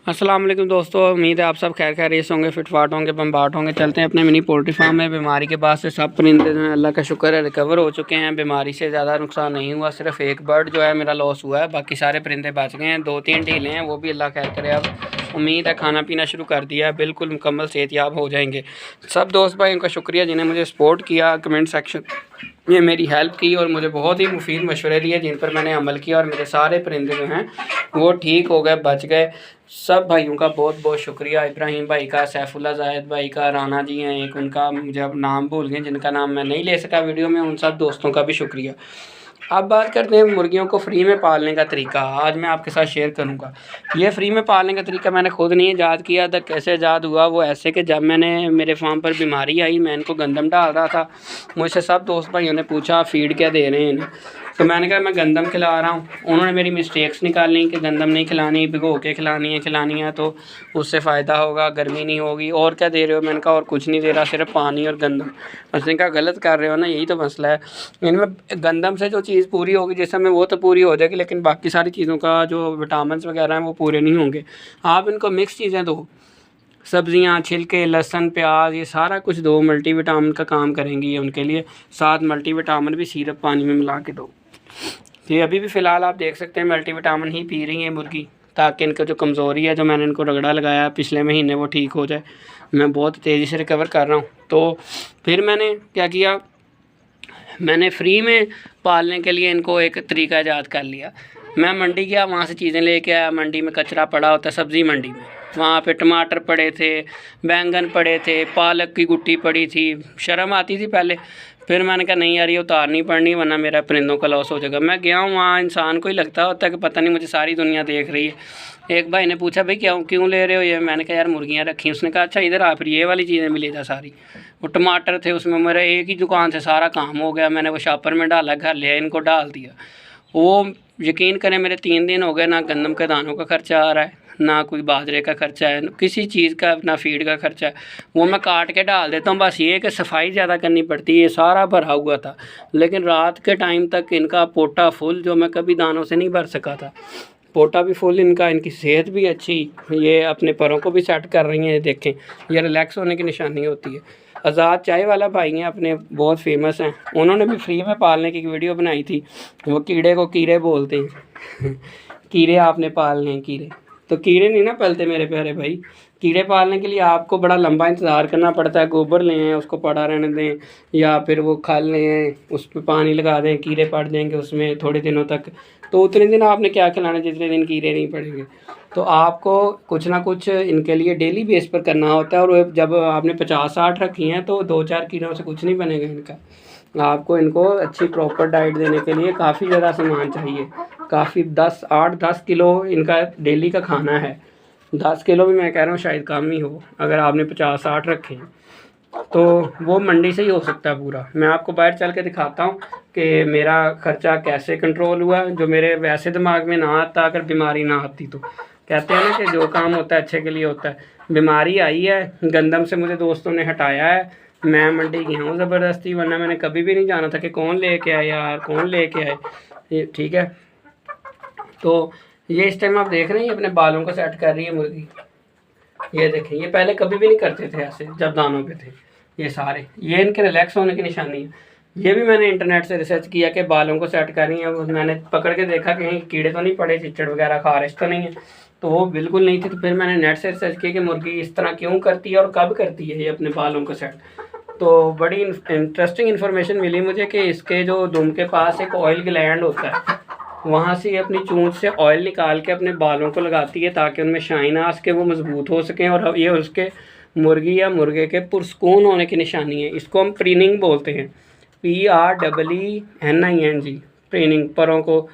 अस्सलाम वालेकुम दोस्तों, उम्मीद है आप सब खैर खैरियत होंगे, फिटफाट होंगे, बम्बाट होंगे। चलते हैं अपने मिनी पोल्ट्री फार्म में। बीमारी के बाद से सब परिंदे जो हैं अल्लाह का शुक्र है रिकवर हो चुके हैं। बीमारी से ज़्यादा नुकसान नहीं हुआ, सिर्फ एक बर्ड जो है मेरा लॉस हुआ है, बाकी सारे परिंदे बच गए हैं। 2-3 ढीले हैं, वो भी अल्लाह खैर करे। अब उम्मीद है खाना पीना शुरू कर दिया है, बिल्कुल मुकम्मल सेहतयाब हो जाएंगे। सब दोस्त भाई उनका शुक्रिया जिन्हें मुझे सपोर्ट किया, कमेंट सेक्शन में मेरी हेल्प की और मुझे बहुत ही मुफीद मशवरे दिए जिन पर मैंने अमल किया और मेरे सारे परिंदे जो हैं वो ठीक हो गए, बच गए। सब भाइयों का बहुत बहुत शुक्रिया। इब्राहिम भाई का, सैफुल्ला जाहिद भाई का, राना जी हैं एक, उनका मुझे अब नाम भूल गए जिनका नाम मैं नहीं ले सका वीडियो में, उन सब दोस्तों का भी शुक्रिया। अब बात करते हैं मुर्गियों को फ्री में पालने का तरीका। आज मैं आपके साथ शेयर करूंगा। ये फ्री में पालने का तरीका मैंने खुद नहीं ईजाद किया था। कैसे ईजाद हुआ? वो ऐसे कि जब मैंने मेरे फार्म पर बीमारी आई, मैं इनको गंदम डाल रहा था। मुझसे सब दोस्त भाइयों ने पूछा फीड क्या दे रहे हैं इन्हें, तो मैंने कहा मैं गंदम खिला रहा हूँ। उन्होंने मेरी मिस्टेक्स निकाली कि गंदम नहीं खिलानी, भिगो के खिलानी है तो उससे फ़ायदा होगा, गर्मी नहीं होगी। और क्या दे रहे हो? मैंने कहा और कुछ नहीं दे रहा, सिर्फ पानी और गंदम। उसने कहा गलत कर रहे हो ना, यही तो मसला है। इनमें गंदम से जो चीज़ पूरी होगी जिसमें वो तो पूरी हो जाएगी, लेकिन बाकी सारी चीज़ों का जो विटामिन वगैरह हैं वो पूरे नहीं होंगे। आप इनको मिक्स चीज़ें दो, सब्जियां, छिलके, लहसुन, प्याज, ये सारा कुछ दो, मल्टीविटामिन का काम करेंगी ये उनके लिए। साथ मल्टीविटामिन भी सिरप पानी में मिला के दो। ये अभी भी फ़िलहाल आप देख सकते हैं मल्टीविटामिन ही पी रही हैं मुर्गी, ताकि इनका जो कमज़ोरी है, जो मैंने इनको रगड़ा लगाया पिछले महीने, वो ठीक हो जाए। मैं बहुत तेज़ी से रिकवर कर रहा हूँ। तो फिर मैंने क्या किया, मैंने फ्री में पालने के लिए इनको एक तरीका ईजाद कर लिया। मैं मंडी गया, वहाँ से चीज़ें लेके आया। मंडी में कचरा पड़ा होता है, सब्ज़ी मंडी में, वहाँ पे टमाटर पड़े थे, बैंगन पड़े थे, पालक की गुट्टी पड़ी थी। शर्म आती थी पहले, फिर मैंने कहा नहीं यार ये उतारनी पड़नी, वरना मेरा परिंदों का लॉस हो जाएगा। मैं गया हूँ वहाँ, इंसान को ही लगता होता है कि पता नहीं मुझे सारी दुनिया देख रही है। एक भाई ने पूछा भाई क्यों ले रहे हो ये? मैंने कहा यार मुर्गियाँ रखी। उसने कहा अच्छा इधर आ, फिर ये वाली चीज़ें भी ले जा सारी। वो टमाटर थे, उसमें मेरा एक ही दुकान से सारा काम हो गया। मैंने वो शॉपर में डाला, घर ले इनको डाल दिया। वो यकीन करें मेरे 3 दिन हो गए, ना गंदम के दानों का खर्चा आ रहा है, ना कोई बाजरे का खर्चा है, किसी चीज़ का, ना फीड का खर्चा है। वो मैं काट के डाल देता हूँ। बस ये कि सफाई ज़्यादा करनी पड़ती है। ये सारा भरा हुआ था, लेकिन रात के टाइम तक इनका पोटा फुल, जो मैं कभी दानों से नहीं भर सका था। पोटा भी फुल इनका, इनकी सेहत भी अच्छी। ये अपने परों को भी सेट कर रही हैं, देखें ये रिलैक्स होने की निशानी होती है। आज़ाद चाय वाला भाई हैं अपने, बहुत फेमस हैं। उन्होंने भी फ्री में पालने की एक वीडियो बनाई थी। वो कीड़े को कीड़े बोलते हैं कीड़े आपने पालने हैं, कीड़े तो कीड़े नहीं ना पलते मेरे प्यारे भाई। कीड़े पालने के लिए आपको बड़ा लंबा इंतज़ार करना पड़ता है। गोबर लें, उसको पड़ा रहने दें, या फिर वो खाल लें, उस पर पानी लगा दें, कीड़े पड़ जाएंगे उसमें थोड़े दिनों तक। तो उतने दिन आपने क्या खिलाना जितने दिन कीड़े नहीं पड़ेंगे। तो आपको कुछ ना कुछ इनके लिए डेली बेस पर करना होता है। और जब आपने 50-60 रखी हैं तो 2-4 कीड़ों से कुछ नहीं बनेगा इनका। आपको इनको अच्छी प्रॉपर डाइट देने के लिए काफ़ी ज़्यादा सामान चाहिए। काफ़ी 8-10 किलो इनका डेली का खाना है। 10 किलो भी मैं कह रहा हूँ शायद कम ही हो, अगर आपने 50-60 रखे हैं तो वो मंडी से ही हो सकता है पूरा। मैं आपको बाहर चल के दिखाता हूँ कि मेरा ख़र्चा कैसे कंट्रोल हुआ, जो मेरे वैसे दिमाग में ना आता अगर बीमारी ना आती तो। कहते हैं ना कि जो काम होता है अच्छे के लिए होता है। बीमारी आई है, गंदम से मुझे दोस्तों ने हटाया है, मैं मंडी गया हूँ ज़बरदस्ती, वरना मैंने कभी भी नहीं जाना था कि कौन लेके आए यार, कौन लेके आए। ये ठीक है। तो ये इस टाइम आप देख रहे हैं अपने बालों को सेट कर रही है मुर्गी। ये देखें, ये पहले कभी भी नहीं करते थे ऐसे जब दानों पे थे। ये सारे, ये इनके रिलैक्स होने की निशानी है। ये भी मैंने इंटरनेट से रिसर्च किया कि बालों को सेट करनी है। मैंने पकड़ के देखा कहीं कीड़े तो नहीं पड़े, चिचड़ वगैरह खारिश तो नहीं है, तो वो बिल्कुल नहीं थी। तो फिर मैंने नेट से रिसर्च किया कि मुर्गी इस तरह क्यों करती है और कब करती है ये अपने बालों को सेट। तो बड़ी इंटरेस्टिंग इन्फॉर्मेशन मिली मुझे कि इसके जो दुम के पास एक ऑयल ग्लैंड होता है, वहाँ से ये अपनी चूंच से ऑयल निकाल के अपने बालों को लगाती है ताकि उनमें शाइन आ सके, वो मज़बूत हो सकें। और ये उसके मुर्गी या मुर्गे के पुरस्कून होने की निशानी है। इसको हम प्रीनिंग बोलते हैं, PREENING। प्रीनिंग, परों को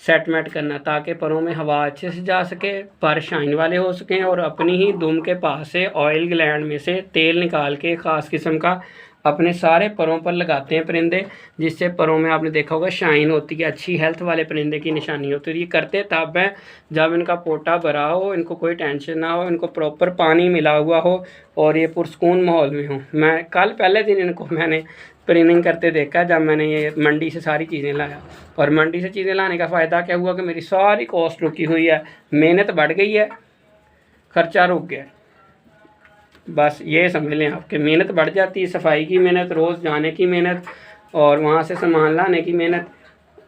सेटमेंट करना ताकि परों में हवा अच्छे से जा सके, पर शाइन वाले हो सकें, और अपनी ही दुम के पास से ऑयल ग्लैंड में से तेल निकाल के ख़ास किस्म का अपने सारे परों पर लगाते हैं परिंदे, जिससे परों में आपने देखा होगा शाइन होती है। अच्छी हेल्थ वाले परिंदे की निशानी होती है। ये करते तब है जब इनका पोटा भरा हो, इनको कोई टेंशन ना हो, इनको प्रॉपर पानी मिला हुआ हो और ये पुरस्कून माहौल में हो। मैं कल पहले दिन इनको मैंने प्रीनिंग करते देखा जब मैंने ये मंडी से सारी चीज़ें लाया। और मंडी से चीज़ें लाने का फ़ायदा क्या हुआ कि मेरी सारी कॉस्ट रुकी हुई है, मेहनत बढ़ गई है। खर्चा रुक गया। बस ये समझ लें, आपकी मेहनत बढ़ जाती है, सफाई की मेहनत, रोज़ जाने की मेहनत और वहाँ से सामान लाने की मेहनत।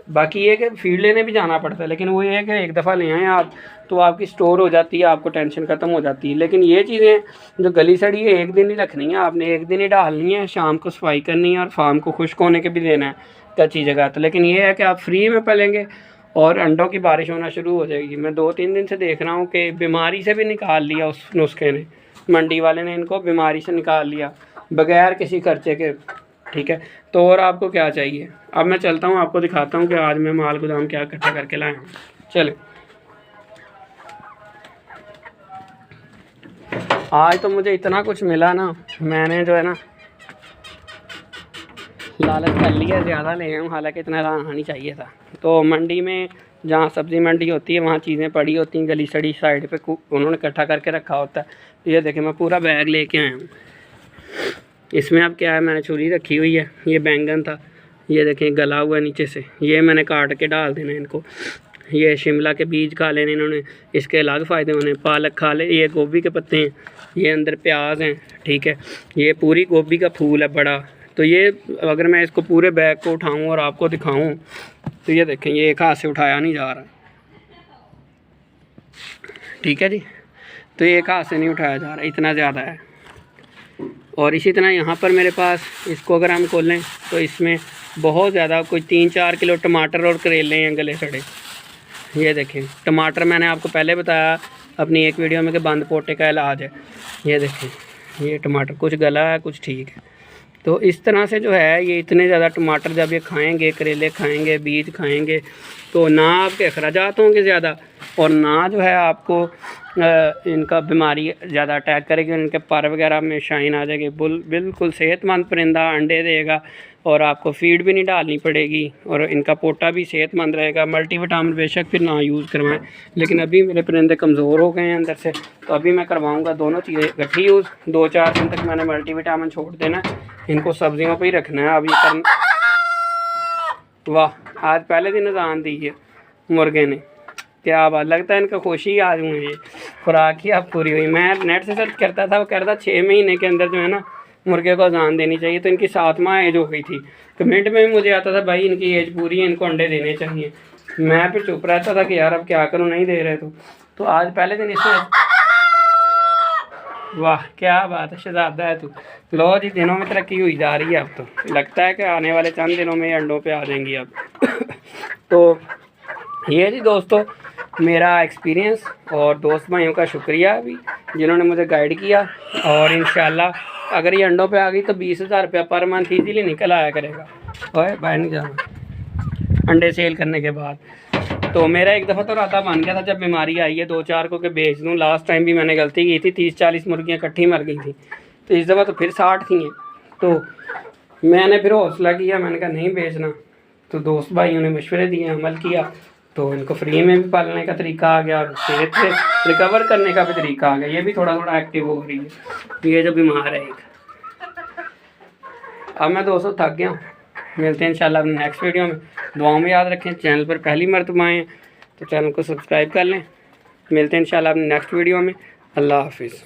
बाकी ये कि फीड लेने भी जाना पड़ता है, लेकिन वो ये है कि एक दफ़ा ले आएँ आप तो आपकी स्टोर हो जाती है, आपको टेंशन ख़त्म हो जाती है। लेकिन ये चीज़ें जो गली सड़ी है एक दिन ही रखनी है आपने, एक दिन ही डालनी है, शाम को सफाई करनी है और फार्म को खुश्क होने के भी देना है कच्ची जगह। तो लेकिन ये है कि आप फ्री में पलेंगे और अंडों की बारिश होना शुरू हो जाएगी। मैं 2-3 दिन से देख रहा हूँ कि बीमारी से भी निकाल लिया उस नुस्खे ने, मंडी वाले ने इनको बीमारी से निकाल लिया बग़ैर किसी खर्चे के। ठीक है, तो और आपको क्या चाहिए। अब मैं चलता हूँ, आपको दिखाता हूँ कि आज मैं माल गोदाम क्या इकट्ठा करके लाया हूँ। चले, आज तो मुझे इतना कुछ मिला ना, मैंने जो है ना लालच कर लिया, ज़्यादा ले आऊँ, हालांकि इतना लाना नहीं चाहिए था। तो मंडी में जहाँ सब्ज़ी मंडी होती है वहाँ चीज़ें पड़ी होती हैं गली सड़ी साइड पे, उन्होंने इकट्ठा करके रखा होता है। तो ये देखें मैं पूरा बैग लेके आया हूँ। इसमें अब क्या है, मैंने छुरी रखी हुई है, ये बैंगन था, ये देखें गला हुआ है नीचे से, ये मैंने काट के डाल देना इनको। ये शिमला के बीज खा लेने इन्होंने, इसके अलग फ़ायदे होने, पालक खा ले, ये गोभी के पत्ते हैं, ये अंदर प्याज हैं। ठीक है, ये पूरी गोभी का फूल है बड़ा। तो ये अगर मैं इसको पूरे बैग को उठाऊँ और आपको दिखाऊँ तो ये देखें, ये एक हाथ से उठाया नहीं जा रहा। ठीक है जी, तो ये एक हाथ से नहीं उठाया जा रहा, इतना ज़्यादा है। और इसी तरह यहाँ पर मेरे पास, इसको अगर हम खोलें तो इसमें बहुत ज़्यादा कोई 3-4 किलो टमाटर और करेले हैं गले सड़े। ये देखें, टमाटर मैंने आपको पहले बताया अपनी एक वीडियो में कि बंद पोटे का इलाज है। ये देखें, ये टमाटर कुछ गला है कुछ ठीक है। तो इस तरह से जो है, ये इतने ज़्यादा टमाटर जब ये खाएंगे, करेले खाएंगे, बीज खाएंगे, तो ना आपके अखराजात होंगे ज़्यादा और ना जो है आपको इनका बीमारी ज़्यादा अटैक करेगी, इनके पर वगैरह में शाइन आ जाएगी। बिल्कुल सेहतमंद परिंदा अंडे देगा और आपको फ़ीड भी नहीं डालनी पड़ेगी और इनका पोटा भी सेहतमंद रहेगा। मल्टीविटामिन बेशक फिर ना यूज़ करवाएं, लेकिन अभी मेरे परिंदे कमज़ोर हो गए हैं अंदर से, तो अभी मैं करवाऊँगा दोनों चीज़ें इकट्ठी यूज़। 2-4 दिन तक मैंने मल्टीविटामिन छोड़ देना, इनको सब्जियों पर ही रखना है। अब ये करना, वाह, आज पहले दिन अजान दी है मुर्गे ने, क्या बात, लगता है इनका खुशी आज हुई है, खुराक ही अब पूरी हुई। मैं नेट से सर्च करता था, वो कह रहा था 6 महीने के अंदर जो है ना मुर्गे को अजान देनी चाहिए। तो इनकी 7वां एज हो गई थी। कमेंट में भी मुझे आता था भाई इनकी एज पूरी है, इनको अंडे देने चाहिए। मैं फिर चुप रहता था कि यार अब क्या करूँ, नहीं दे रहे। तो आज पहले दिन इसमें, वाह क्या बात है, शहजादा है तू। लो जी, दिनों में तरक्की हुई जा रही है। अब तो लगता है कि आने वाले चंद दिनों में अंडों पे आ जाएंगी अब। तो ये जी दोस्तों मेरा एक्सपीरियंस, और दोस्त भाइयों का शुक्रिया अभी जिन्होंने मुझे गाइड किया। और इंशाल्लाह अगर ये अंडों पे आ गई तो 20,000 रुपया पर मंथ ईजीली निकल आया करेगा। ओए बाहर नहीं जाना अंडे सेल करने के बाद। तो मेरा एक दफ़ा तो इरादा बन गया था जब बीमारी आई है 2-4 को कि बेच दूँ। लास्ट टाइम भी मैंने गलती की थी, 30-40 मुर्गियाँ इकट्ठी मर गई थी। तो इस दफ़ा तो फिर 60 थी हैं। तो मैंने फिर हौसला किया, मैंने कहा नहीं बेचना। तो दोस्त भाइयों ने मशवरे दिए, अमल किया, तो इनको फ्री में भी पालने का तरीका आ गया और सेहत से रिकवर करने का भी तरीका आ गया। ये भी थोड़ा थोड़ा एक्टिव हो रही है, ये जो बीमार है एक। अब मैं दोस्तों थक गया हूँ, मिलते हैं इंशाल्लाह नेक्स्ट वीडियो में। दुआओं में याद रखें, चैनल पर पहली मरतबा आएँ तो चैनल को सब्सक्राइब कर लें। मिलते हैं इंशाल्लाह नेक्स्ट वीडियो में। अल्लाह हाफिज़।